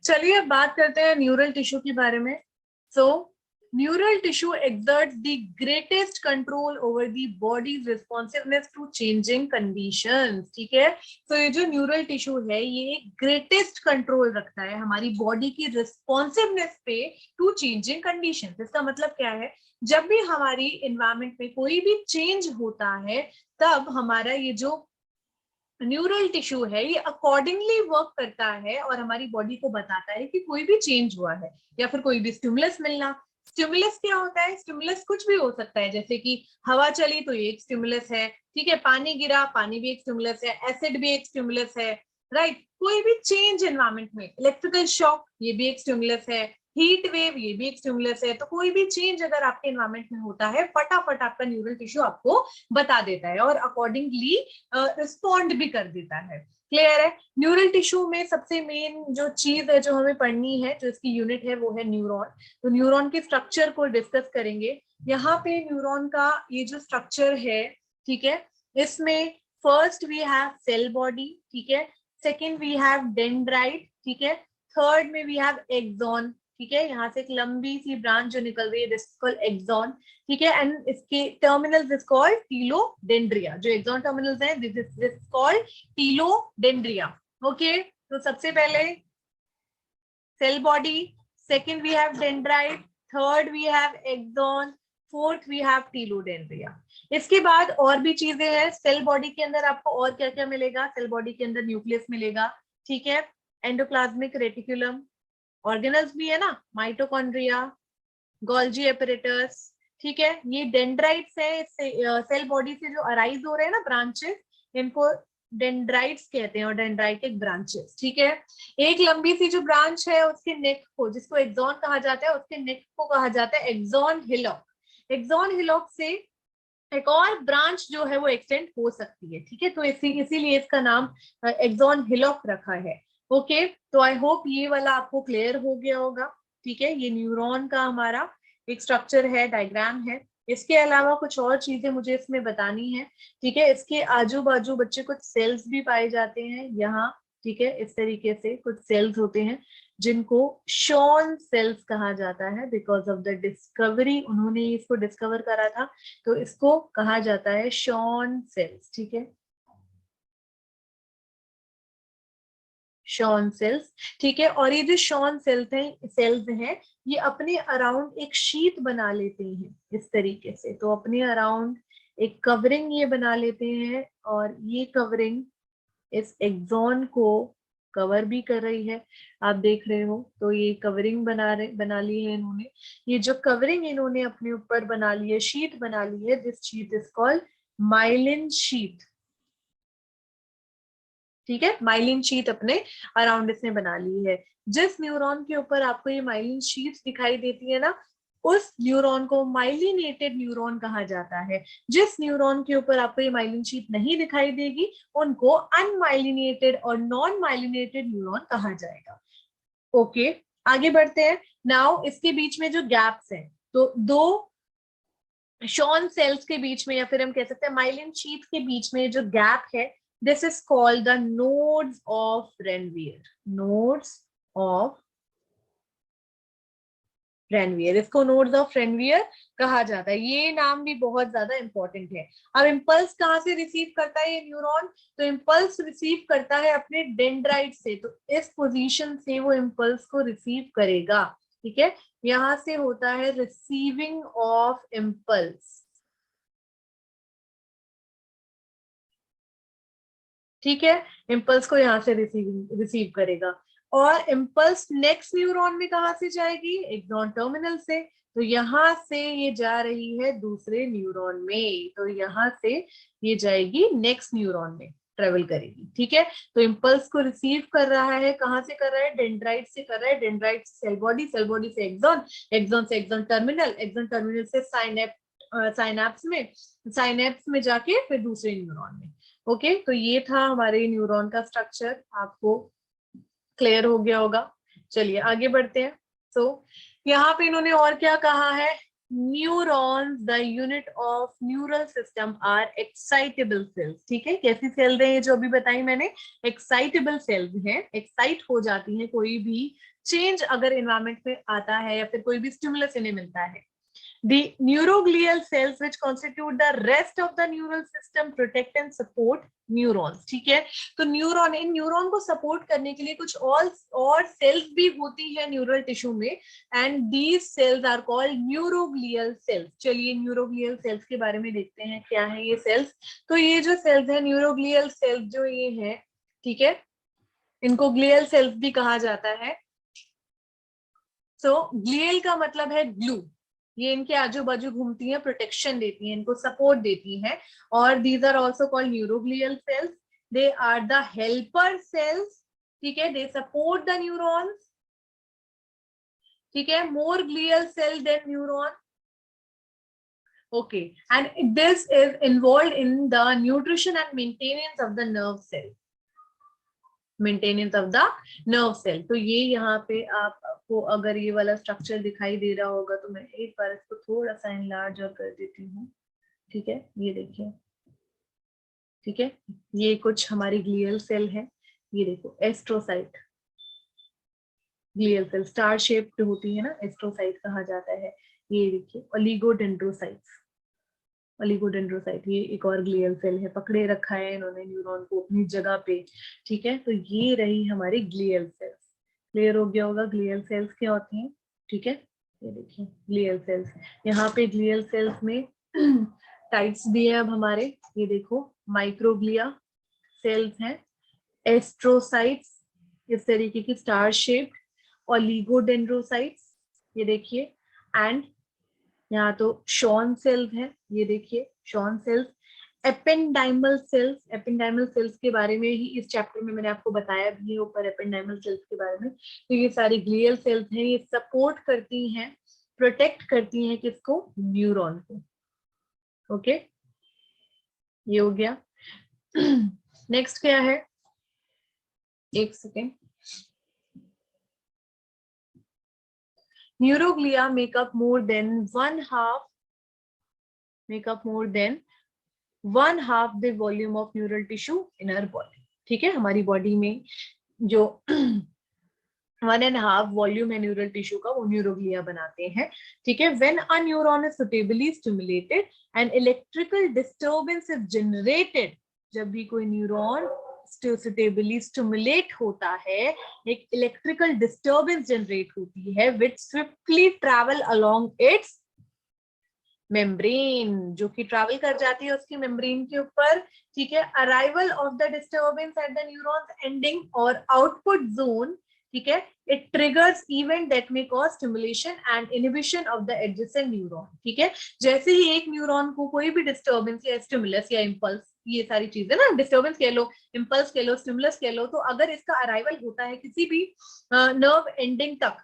चलिए अब बात करते हैं न्यूरल टिश्यू के बारे में। So neural tissue exerts the greatest control over the body's responsiveness to changing conditions। ठीक है, तो ये जो न्यूरल टिश्यू है ये ग्रेटेस्ट कंट्रोल रखता है हमारी बॉडी की रिस्पॉन्सिवनेस पे टू चेंजिंग कंडीशंस। इसका मतलब क्या है, जब भी हमारी एनवायरमेंट में कोई भी चेंज होता है तब हमारा ये जो न्यूरल टिश्यू है ये अकॉर्डिंगली वर्क करता है और हमारी बॉडी को बताता है कि कोई भी चेंज हुआ है या फिर कोई भी स्टिमुलस मिलना। स्टिमुलस क्या होता है, स्टिमुलस कुछ भी हो सकता है, जैसे कि हवा चली तो ये एक स्टिमुलस है, ठीक है, पानी गिरा, पानी भी एक स्टिमुलस है, एसिड भी एक स्टिमुलस है, राइट। कोई भी चेंज एनवायरमेंट में, इलेक्ट्रिकल शॉक ये भी एक स्टिमुलस है, हीट वेव ये भी एक स्टिमुलस है। तो कोई भी चेंज अगर आपके एनवायरमेंट में होता है फटाफट आपका न्यूरल टिश्यू आपको बता देता है और अकॉर्डिंगली रिस्पॉन्ड भी कर देता है। क्लियर है। न्यूरल टिश्यू में सबसे मेन जो चीज है जो हमें पढ़नी है, जो इसकी यूनिट है वो है न्यूरॉन। तो न्यूरॉन के स्ट्रक्चर को डिस्कस करेंगे। यहाँ पे न्यूरॉन का ये जो स्ट्रक्चर है, ठीक है, इसमें first we have cell body, ठीक है, सेकेंड वी हैव डेंड्राइट, ठीक है, थर्ड में वी हैव एक्सॉन, ठीक है, यहाँ से एक लंबी सी ब्रांच जो निकल रही है दिस इज कॉल्ड एक्सॉन, ठीक है, एंड इसके टर्मिनल्स इज कॉल्ड टीलोडेंड्रिया। जो एक्सॉन टर्मिनल्स हैं this is called telodendria. Okay, तो सबसे पहले cell body, second we have dendrite, third we have axon, fourth we have telodendria. इसके बाद और भी चीजें हैं। सेल बॉडी के अंदर आपको और क्या क्या मिलेगा, सेल बॉडी के अंदर न्यूक्लियस मिलेगा, ठीक है, एंडोप्लाज्मिक रेटिकुलम, ऑर्गेनल्स भी है ना, माइटोकॉन्ड्रिया, गोल्जी एपरेटस, ठीक है, ये डेंड्राइट्स है। सेल बॉडी से जो अराइज हो रहे हैं ना ब्रांचेस, इनको डेंड्राइट्स कहते हैं और डेंड्राइटिक ब्रांचेस, ठीक है। एक लंबी सी जो ब्रांच है उसके नेक को, जिसको एक्सॉन कहा जाता है, उसके नेक को कहा जाता है एक्सॉन हिलॉक। एक्सॉन हिलॉक से एक और ब्रांच जो है वो एक्सटेंड हो सकती है, ठीक है, तो इसीलिए इसका नाम एक्सॉन हिलॉक रखा है। ओके, तो आई होप ये वाला आपको क्लियर हो गया होगा, ठीक है। ये न्यूरॉन का हमारा एक स्ट्रक्चर है, डायग्राम है। इसके अलावा कुछ और चीजें मुझे इसमें बतानी है, ठीक है। इसके आजू बाजू बच्चे कुछ सेल्स भी पाए जाते हैं यहाँ, ठीक है, इस तरीके से कुछ सेल्स होते हैं जिनको शॉन सेल्स कहा जाता है, बिकॉज ऑफ द डिस्कवरी, उन्होंने इसको डिस्कवर करा था, तो इसको कहा जाता है शॉन सेल्स, ठीक है, शॉन सेल्स, ठीक है। और ये जो शॉन सेल्स हैं ये अपने अराउंड एक शीट बना लेते हैं इस तरीके से, तो अपने अराउंड एक कवरिंग ये बना लेते हैं और ये कवरिंग इस एक्सॉन को कवर भी कर रही है, आप देख रहे हो। तो ये कवरिंग बना ली है इन्होंने। ये जो कवरिंग इन्होंने अपने ऊपर बना ली है, शीट बना ली है, this sheet is called myelin sheath, ठीक है। माइलिन शीट अपने अराउंड इसने बना ली है। जिस न्यूरॉन के ऊपर आपको ये माइलिन शीट दिखाई देती है ना, उस न्यूरॉन को माइलिनेटेड न्यूरॉन कहा जाता है। जिस न्यूरॉन के ऊपर आपको ये माइलिन शीट नहीं दिखाई देगी उनको अनमाइलिनेटेड और नॉन माइलिनेटेड न्यूरॉन कहा जाएगा। ओके, आगे बढ़ते हैं। नाउ इसके बीच में जो गैप्स हैं, तो दो शॉन सेल्स के बीच में, या फिर हम कह सकते हैं माइलिन शीट के बीच में जो गैप है, this is called the nodes of Ranvier. Nodes of Ranvier, इसको नोड्स ऑफ रेनवियर कहा जाता है। ये नाम भी बहुत ज्यादा इंपॉर्टेंट है। अब इम्पल्स कहाँ से रिसीव करता है ये न्यूरॉन, तो इम्पल्स रिसीव करता है अपने डेंड्राइट से, तो इस पोजीशन से वो इम्पल्स को रिसीव करेगा, ठीक है। यहां से होता है रिसीविंग ऑफ इम्पल्स, ठीक है, इम्पल्स को यहाँ से रिसीव करेगा। और इम्पल्स नेक्स्ट न्यूरॉन में कहा से जाएगी, एक्सॉन टर्मिनल से, तो यहाँ से ये जा रही है दूसरे न्यूरॉन में, तो यहाँ से ये जाएगी नेक्स्ट न्यूरॉन में, ट्रेवल करेगी, ठीक है। तो इम्पल्स को रिसीव कर रहा है, कहाँ से कर रहा है, डेंड्राइट से कर रहा है, डेंड्राइट से सेल बॉडी, सेल बॉडी से एक्सॉन, एक्सॉन से एक्सॉन टर्मिनल, एक्सॉन टर्मिनल से साइनेप्स में जाके फिर दूसरे न्यूरॉन में। ओके, तो ये था हमारे न्यूरॉन का स्ट्रक्चर, आपको क्लियर हो गया होगा। चलिए आगे बढ़ते हैं। तो यहाँ पे इन्होंने और क्या कहा है, neurons the unit of neural system are excitable cells. ठीक है, कैसी सेल्स है ये जो अभी बताई मैंने, एक्साइटेबल सेल्स हैं, एक्साइट हो जाती हैं कोई भी चेंज अगर एनवायरमेंट में आता है या फिर कोई भी स्टिमुलस इन्हें मिलता है। The neuroglial cells which constitute the rest of the neural system protect and support neurons। ठीक है, तो न्यूरॉन, इन न्यूरॉन को सपोर्ट करने के लिए कुछ और सेल्स भी होती है न्यूरल टिश्यू में, and these cells are called neuroglial cells. चलिए न्यूरोग्लियल सेल्स के बारे में देखते हैं क्या है ये सेल्स। तो ये जो सेल्स है न्यूरोग्लियल सेल्स जो ये है, ठीक है, इनको ग्लियल सेल्स भी कहा जाता है। सो ग्लियल का मतलब है ग्लू, ये इनके आजू बाजू घूमती हैं, प्रोटेक्शन देती हैं, इनको सपोर्ट देती हैं। और these are also called neuroglial cells. They are the helper cells. ठीक है, दे सपोर्ट द न्यूरॉन्स। ठीक है, more glial cell than neuron. Okay, and this is involve in the nutrition and maintenance of the nerve cell, maintenance of the nerve cell. तो ये यहाँ पे आपको अगर ये वाला स्ट्रक्चर दिखाई दे रहा होगा तो मैं एक बार इसको थोड़ा सा इनलार्ज और कर देती हूँ। ठीक है, ये देखिए, ठीक है, ये कुछ हमारी ग्लियल सेल है। ये देखो astrocyte, glial cell star shaped होती है ना, एस्ट्रोसाइट कहा जाता है। ये देखिए ओलिगोडेंड्रोसाइट्स, ओलिगोडेंड्रोसाइट, ये एक और ग्लियल सेल है, पकड़े रखा है इन्होंने न्यूरॉन को अपनी जगह पे। ठीक है, तो ये रही हमारी ग्लियल सेल्स। क्लियर हो गया होगा ग्लियल सेल्स क्या होती हैं। ठीक है, ये देखिए ग्लियल सेल्स, यहाँ पे ग्लियल सेल्स में टाइप्स भी है अब हमारे। ये देखो माइक्रोग्लिया सेल्स हैं, एस्ट्रोसाइट्स इस तरीके की स्टार शेप्ड, ओलिगोडेंड्रोसाइट्स ये देखिए, एंड यहाँ तो शॉन सेल्स हैं, ये देखिए Schwann cells, ependymal cells. Ependymal cells के बारे में ही इस चैप्टर में मैंने आपको बताया भी है ऊपर, एपेंडाइमल सेल्स के बारे में। तो ये सारी ग्लियल सेल्स हैं, ये सपोर्ट करती हैं, प्रोटेक्ट करती हैं किसको, न्यूरॉन को। ओके, ये हो गया। नेक्स्ट क्या है, एक second. Neuroglia make up more than one half the volume of neural tissue in our body। ठीक है, हमारी बॉडी में जो 1.5 वॉल्यूम है न्यूरल टिश्यू का, वो न्यूरोग्लिया बनाते हैं। ठीक है, when a neuron is suitably stimulated and electrical disturbance is generated, जब भी कोई न्यूरॉन सुटेबली स्टिमुलेट होता है, एक इलेक्ट्रिकल डिस्टर्बेंस जनरेट होती है which swiftly travel along its membrane, जो कि ट्रैवल कर जाती है उसकी मेम्ब्रेन के ऊपर। ठीक है, arrival of the disturbance at the neurons ending और आउटपुट जोन। ठीक है, it triggers event that may cause stimulation and inhibition of the adjacent neuron. ठीक है, जैसे ही एक न्यूरॉन को कोई भी डिस्टर्बेंस या स्टिमुलस या इंपल्स, ये सारी चीजें ना, डिस्टर्बेंस कह लो, इंपल्स कह लो, स्टिमुलस कह लो, तो अगर इसका अराइवल होता है किसी भी नर्व एंडिंग तक,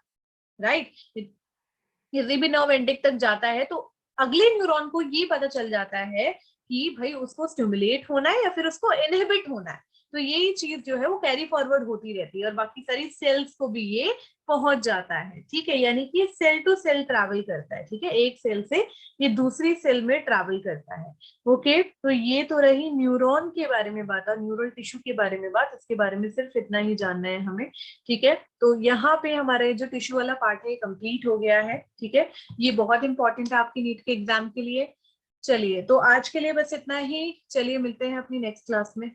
राइट, किसी भी नर्व एंडिंग तक जाता है, तो अगले न्यूरॉन को ये पता चल जाता है कि भाई उसको स्टिमुलेट होना है या फिर उसको इनहिबिट होना है। तो यही चीज जो है वो कैरी फॉरवर्ड होती रहती है और बाकी सारी सेल्स को भी ये पहुंच जाता है। ठीक है, यानी कि सेल टू सेल ट्रैवल करता है। ठीक है, एक सेल से ये दूसरी सेल में ट्रैवल करता है। ओके, तो ये तो रही न्यूरॉन के बारे में बात और न्यूरल टिश्यू के बारे में बात, इसके बारे में सिर्फ इतना ही जानना है हमें। ठीक है, तो यहाँ पे हमारे जो टिश्यू वाला पार्ट है कंप्लीट हो गया है। ठीक है, ये बहुत इंपॉर्टेंट है आपकी नीट के एग्जाम के लिए। चलिए, तो आज के लिए बस इतना ही। चलिए मिलते हैं अपनी नेक्स्ट क्लास में।